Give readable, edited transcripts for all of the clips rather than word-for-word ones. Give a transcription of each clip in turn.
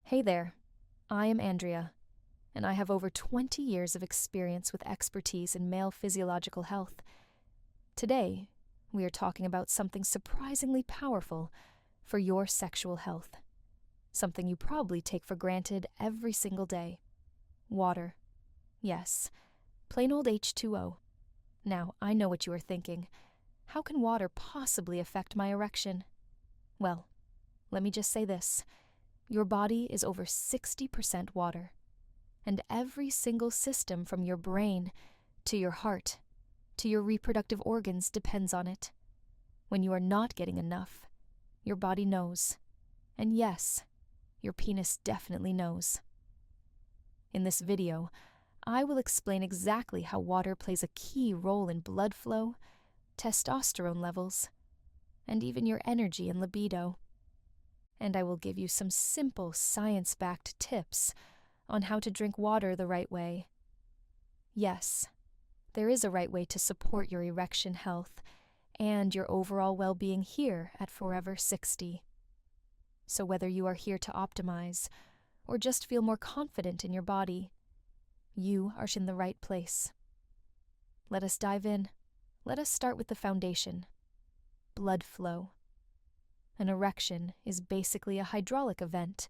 Hey there, I am Andrea, and I have over 20 years of experience with expertise in male physiological health. Today, we are talking about something surprisingly powerful for your sexual health. Something you probably take for granted every single day. Water. Yes, plain old H2O. Now, I know what you are thinking. How can water possibly affect my erection? Well, let me just say this. Your body is over 60% water, and every single system from your brain to your heart to your reproductive organs depends on it. When you are not getting enough, your body knows. And yes, your penis definitely knows. In this video, I will explain exactly how water plays a key role in blood flow, testosterone levels, and even your energy and libido. And I will give you some simple science-backed tips on how to drink water the right way. Yes, there is a right way to support your erection health and your overall well-being here at Forever 60. So whether you are here to optimize or just feel more confident in your body, you are in the right place. Let us dive in. Let us start with the foundation: blood flow. An erection is basically a hydraulic event.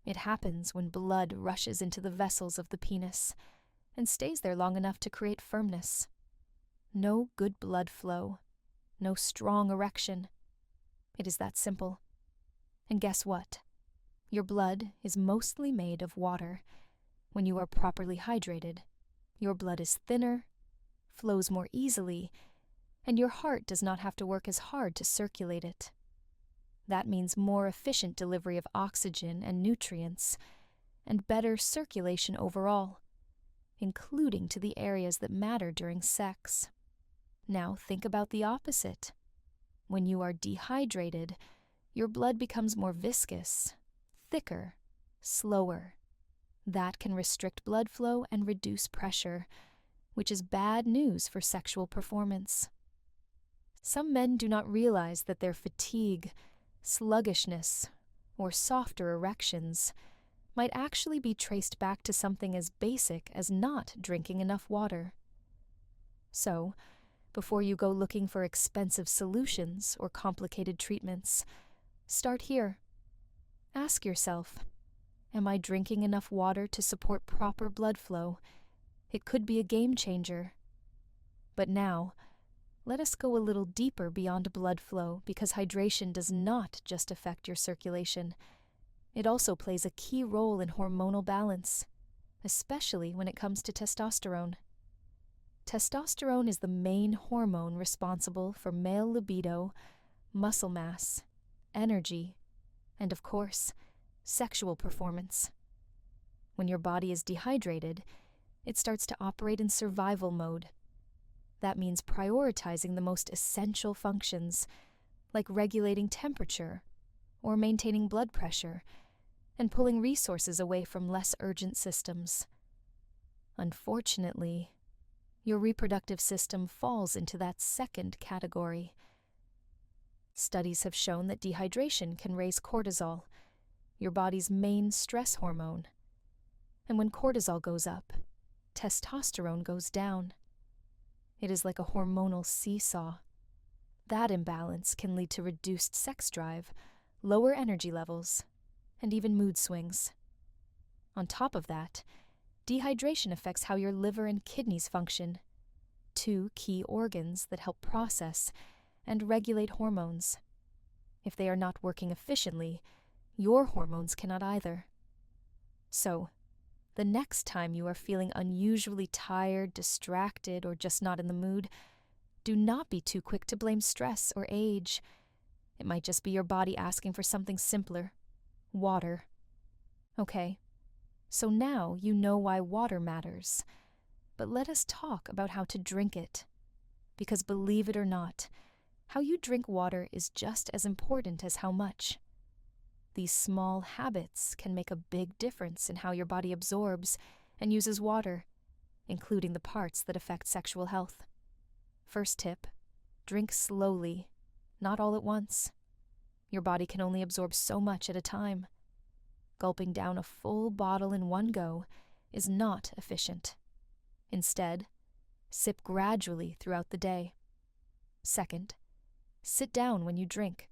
It happens when blood rushes into the vessels of the penis and stays there long enough to create firmness. No good blood flow, no strong erection. It is that simple. And guess what? Your blood is mostly made of water. When you are properly hydrated, your blood is thinner, flows more easily, and your heart does not have to work as hard to circulate it. That means more efficient delivery of oxygen and nutrients, and better circulation overall, including to the areas that matter during sex. Now think about the opposite. When you are dehydrated, your blood becomes more viscous, thicker, slower. That can restrict blood flow and reduce pressure, which is bad news for sexual performance. Some men do not realize that their fatigue, sluggishness, or softer erections might actually be traced back to something as basic as not drinking enough water. So, before you go looking for expensive solutions or complicated treatments, start here. Ask yourself, am I drinking enough water to support proper blood flow? It could be a game changer. But now, let us go a little deeper beyond blood flow, because hydration does not just affect your circulation. It also plays a key role in hormonal balance, especially when it comes to testosterone. Testosterone is the main hormone responsible for male libido, muscle mass, energy, and of course, sexual performance. When your body is dehydrated, it starts to operate in survival mode. That means prioritizing the most essential functions, like regulating temperature or maintaining blood pressure, and pulling resources away from less urgent systems. Unfortunately, your reproductive system falls into that second category. Studies have shown that dehydration can raise cortisol, your body's main stress hormone. And when cortisol goes up, testosterone goes down. It is like a hormonal seesaw. That imbalance can lead to reduced sex drive, lower energy levels, and even mood swings. On top of that, dehydration affects how your liver and kidneys function, two key organs that help process and regulate hormones. If they are not working efficiently, your hormones cannot either. So, the next time you are feeling unusually tired, distracted, or just not in the mood, do not be too quick to blame stress or age. It might just be your body asking for something simpler: water. Okay, so now you know why water matters. But let us talk about how to drink it. Because believe it or not, how you drink water is just as important as how much. These small habits can make a big difference in how your body absorbs and uses water, including the parts that affect sexual health. First tip: drink slowly, not all at once. Your body can only absorb so much at a time. gulping down a full bottle in one go is not efficient. Instead, sip gradually throughout the day. Second, sit down when you drink.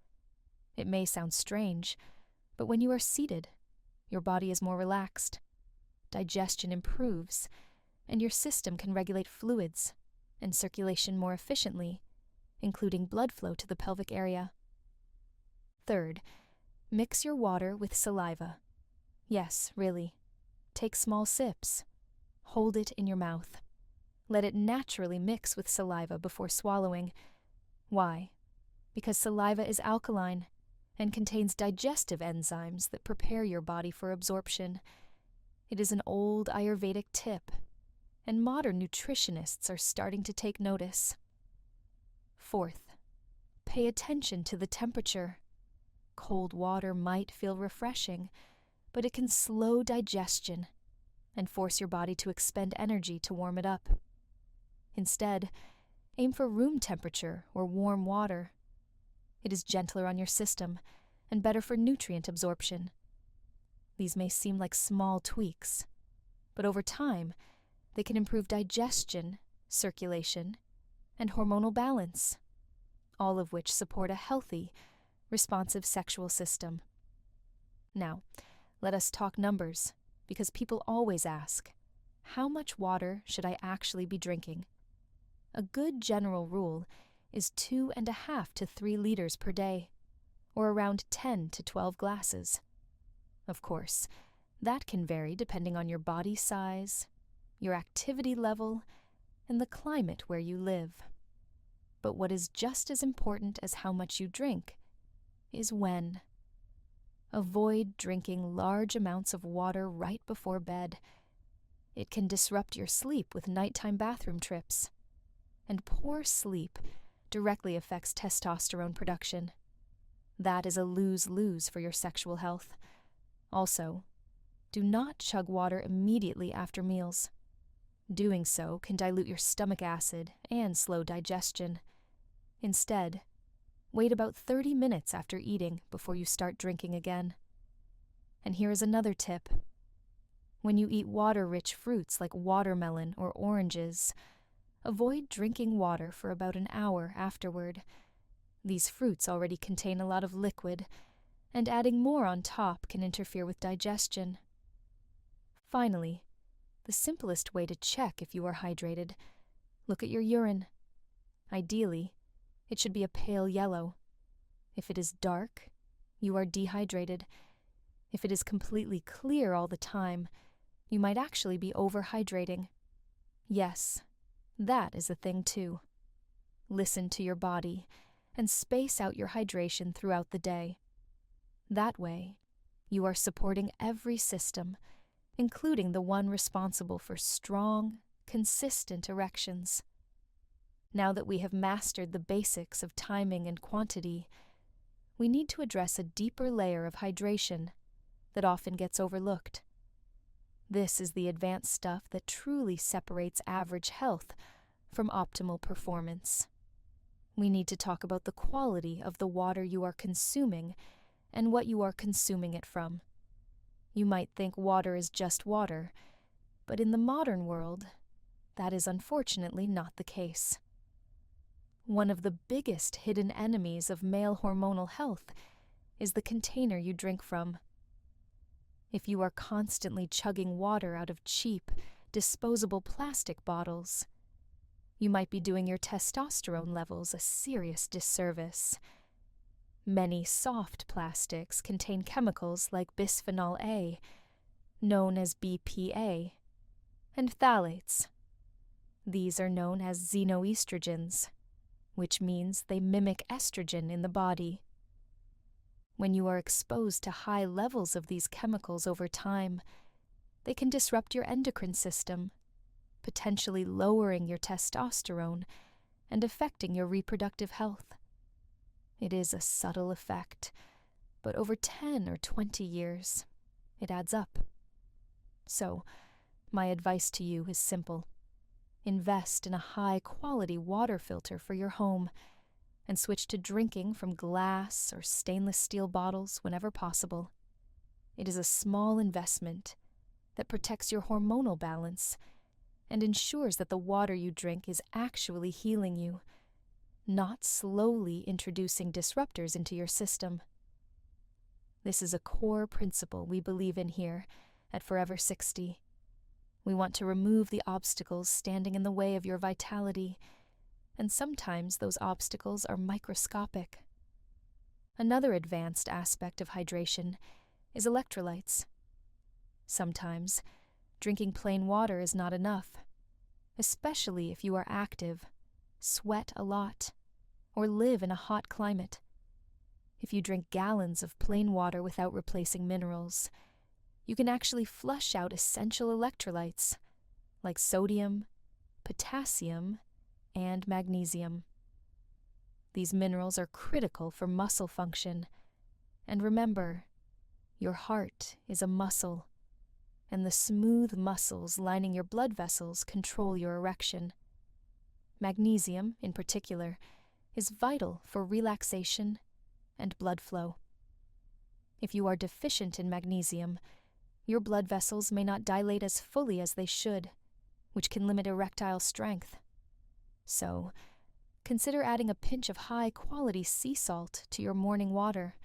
It may sound strange, but when you are seated, your body is more relaxed, digestion improves, and your system can regulate fluids and circulation more efficiently, including blood flow to the pelvic area. Third, mix your water with saliva. Yes, really. Take small sips. Hold it in your mouth. Let it naturally mix with saliva before swallowing. Why? Because saliva is alkaline and contains digestive enzymes that prepare your body for absorption. It is an old Ayurvedic tip, and modern nutritionists are starting to take notice. Fourth, pay attention to the temperature. Cold water might feel refreshing, but it can slow digestion and force your body to expend energy to warm it up. Instead, aim for room temperature or warm water. It is gentler on your system and better for nutrient absorption. These may seem like small tweaks, but over time, they can improve digestion, circulation, and hormonal balance, all of which support a healthy, responsive sexual system. Now, let us talk numbers, because people always ask, how much water should I actually be drinking? A good general rule is 2.5 to 3 liters per day, or around 10 to 12 glasses. Of course, that can vary depending on your body size, your activity level, and the climate where you live. But what is just as important as how much you drink is when. Avoid drinking large amounts of water right before bed. It can disrupt your sleep with nighttime bathroom trips. And poor sleep directly affects testosterone production. That is a lose-lose for your sexual health. Also, do not chug water immediately after meals. Doing so can dilute your stomach acid and slow digestion. Instead, wait about 30 minutes after eating before you start drinking again. And here is another tip. When you eat water-rich fruits like watermelon or oranges, avoid drinking water for about an hour afterward. These fruits already contain a lot of liquid, and adding more on top can interfere with digestion. Finally, the simplest way to check if you are hydrated, look at your urine. Ideally, it should be a pale yellow. If it is dark, you are dehydrated. If it is completely clear all the time, you might actually be overhydrating. Yes, that is a thing too. Listen to your body and space out your hydration throughout the day. That way, you are supporting every system, including the one responsible for strong, consistent erections. Now that we have mastered the basics of timing and quantity, we need to address a deeper layer of hydration that often gets overlooked. This is the advanced stuff that truly separates average health from optimal performance. We need to talk about the quality of the water you are consuming and what you are consuming it from. You might think water is just water, but in the modern world, that is unfortunately not the case. One of the biggest hidden enemies of male hormonal health is the container you drink from. If you are constantly chugging water out of cheap, disposable plastic bottles, you might be doing your testosterone levels a serious disservice. Many soft plastics contain chemicals like bisphenol A, known as BPA, and phthalates. These are known as xenoestrogens, which means they mimic estrogen in the body. When you are exposed to high levels of these chemicals over time, they can disrupt your endocrine system, potentially lowering your testosterone and affecting your reproductive health. It is a subtle effect, but over 10 or 20 years, it adds up. So, my advice to you is simple. Invest in a high-quality water filter for your home and switch to drinking from glass or stainless steel bottles whenever possible. It is a small investment that protects your hormonal balance and ensures that the water you drink is actually healing you, not slowly introducing disruptors into your system. This is a core principle we believe in here at Forever 60. We want to remove the obstacles standing in the way of your vitality, and sometimes those obstacles are microscopic. Another advanced aspect of hydration is electrolytes. Sometimes, drinking plain water is not enough, especially if you are active, sweat a lot, or live in a hot climate. If you drink gallons of plain water without replacing minerals, you can actually flush out essential electrolytes like sodium, potassium, and magnesium. These minerals are critical for muscle function. And remember, your heart is a muscle, and the smooth muscles lining your blood vessels control your erection. Magnesium, in particular, is vital for relaxation and blood flow. If you are deficient in magnesium, your blood vessels may not dilate as fully as they should, which can limit erectile strength. So, consider adding a pinch of high-quality sea salt to your morning water,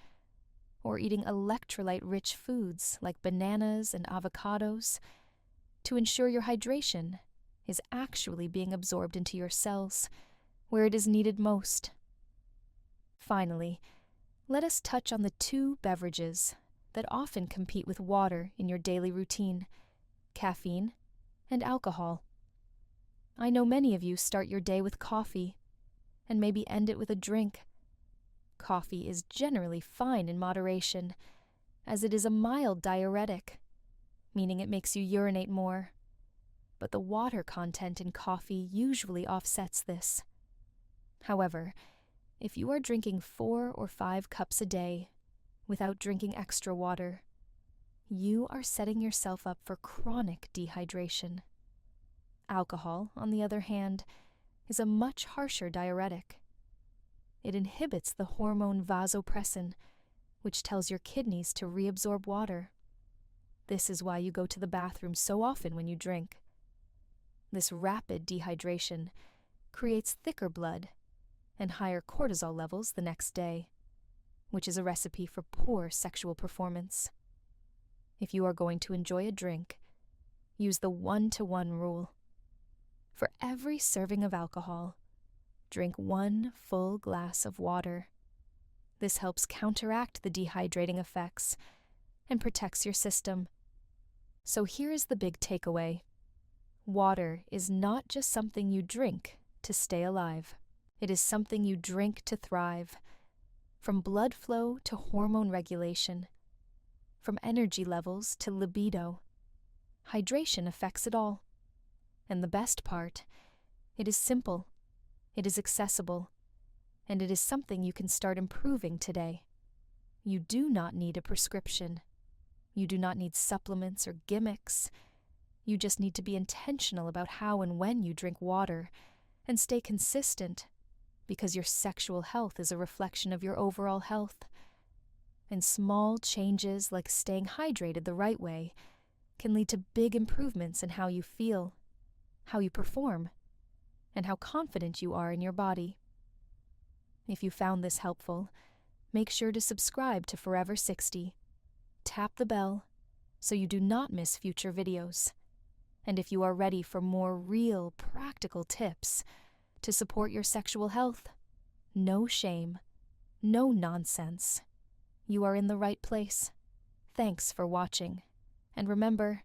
or eating electrolyte-rich foods like bananas and avocados to ensure your hydration is actually being absorbed into your cells, where it is needed most. Finally, let us touch on the two beverages that often compete with water in your daily routine: caffeine and alcohol. I know many of you start your day with coffee, and maybe end it with a drink. Coffee is generally fine in moderation, as it is a mild diuretic, meaning it makes you urinate more. But the water content in coffee usually offsets this. However, if you are drinking 4 or 5 cups a day without drinking extra water, you are setting yourself up for chronic dehydration. Alcohol, on the other hand, is a much harsher diuretic. It inhibits the hormone vasopressin, which tells your kidneys to reabsorb water. This is why you go to the bathroom so often when you drink. This rapid dehydration creates thicker blood and higher cortisol levels the next day, which is a recipe for poor sexual performance. If you are going to enjoy a drink, use the 1-to-1 rule. For every serving of alcohol, drink 1 full glass of water. This helps counteract the dehydrating effects and protects your system. So here is the big takeaway. Water is not just something you drink to stay alive. It is something you drink to thrive. From blood flow to hormone regulation, from energy levels to libido, hydration affects it all. And the best part, it is simple, it is accessible, and it is something you can start improving today. You do not need a prescription. You do not need supplements or gimmicks. You just need to be intentional about how and when you drink water and stay consistent, because your sexual health is a reflection of your overall health. And small changes like staying hydrated the right way can lead to big improvements in how you feel, how you perform, and how confident you are in your body. If you found this helpful, make sure to subscribe to Forever 60. Tap the bell so you do not miss future videos. And if you are ready for more real, practical tips to support your sexual health, no shame, no nonsense, you are in the right place. Thanks for watching. And remember,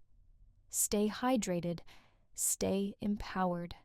stay hydrated, stay empowered.